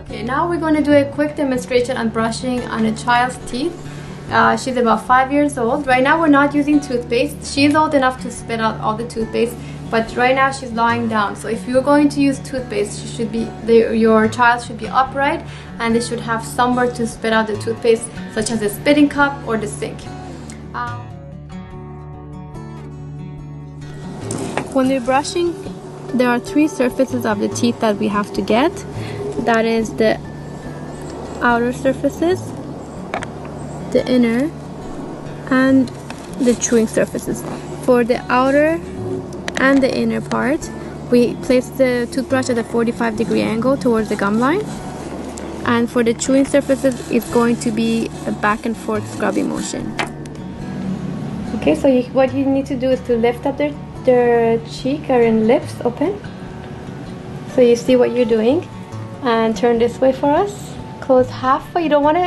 Okay, now we're going to do a quick demonstration on brushing on a child's teeth. She's about 5 years old. Right now we're not using toothpaste. She's old enough to spit out all the toothpaste, but right now she's lying down. So if you're going to use toothpaste, your child should be upright and they should have somewhere to spit out the toothpaste, such as a spitting cup or the sink. When we're brushing, there are 3 surfaces of the teeth that we have to get. That is the outer surfaces, the inner, and the chewing surfaces. For the outer and the inner part, we place the toothbrush at a 45-degree angle towards the gum line. And for the chewing surfaces, it's going to be a back and forth scrubbing motion. Okay, so what you need to do is to lift up their cheek or lips open. So you see what you're doing. And turn this way for us. Close halfway. You don't want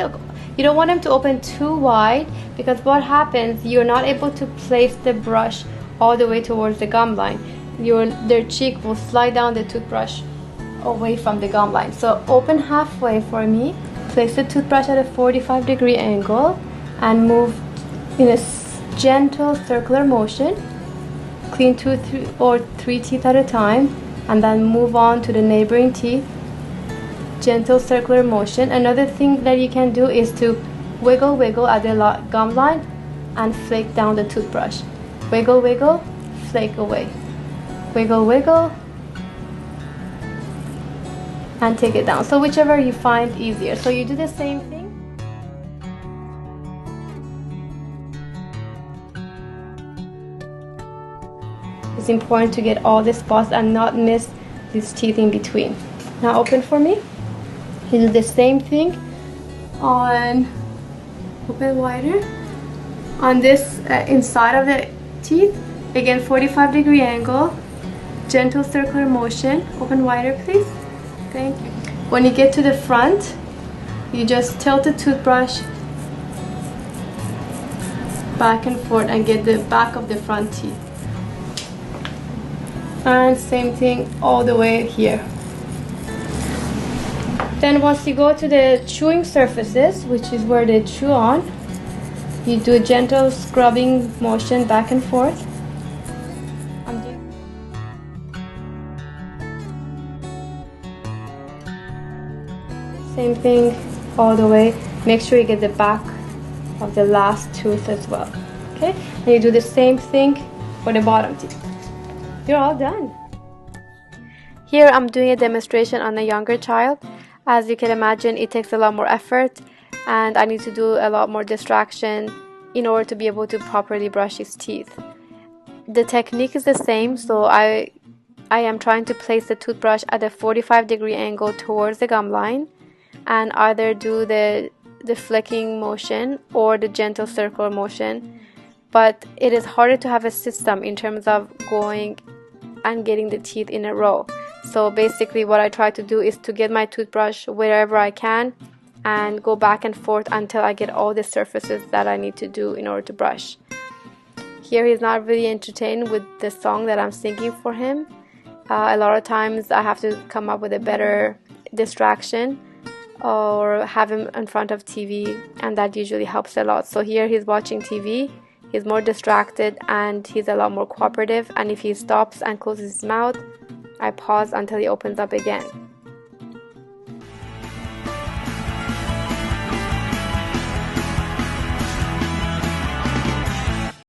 them to open too wide, because what happens, you're not able to place the brush all the way towards the gum line. Their cheek will slide down the toothbrush away from the gum line. So open halfway for me. Place the toothbrush at a 45-degree angle and move in a gentle circular motion. Clean 2 or 3 teeth at a time, and then move on to the neighboring teeth. Gentle circular motion. Another thing that you can do is to wiggle at the gum line and flake down the toothbrush. Wiggle, flake away. Wiggle, and take it down. So whichever you find easier. So you do the same thing. It's important to get all the spots and not miss these teeth in between. Now open for me. You do the same thing on, open wider, on this inside of the teeth. Again, 45-degree angle, gentle circular motion. Open wider, please. Thank you. When you get to the front, you just tilt the toothbrush back and forth and get the back of the front teeth. And same thing all the way here. Then once you go to the chewing surfaces, which is where they chew on, you do a gentle scrubbing motion back and forth. Same thing all the way. Make sure you get the back of the last tooth as well. Okay? And you do the same thing for the bottom teeth. You're all done. Here I'm doing a demonstration on a younger child. As you can imagine, it takes a lot more effort, and I need to do a lot more distraction in order to be able to properly brush his teeth. The technique is the same, so I am trying to place the toothbrush at a 45-degree angle towards the gum line, and either do the flicking motion or the gentle circular motion. But it is harder to have a system in terms of going and getting the teeth in a row. So basically what I try to do is to get my toothbrush wherever I can and go back and forth until I get all the surfaces that I need to do in order to brush. Here he's not really entertained with the song that I'm singing for him. A lot of times I have to come up with a better distraction or have him in front of TV, and that usually helps a lot. So here he's watching TV. He's more distracted and he's a lot more cooperative, and if he stops and closes his mouth, I pause until he opens up again.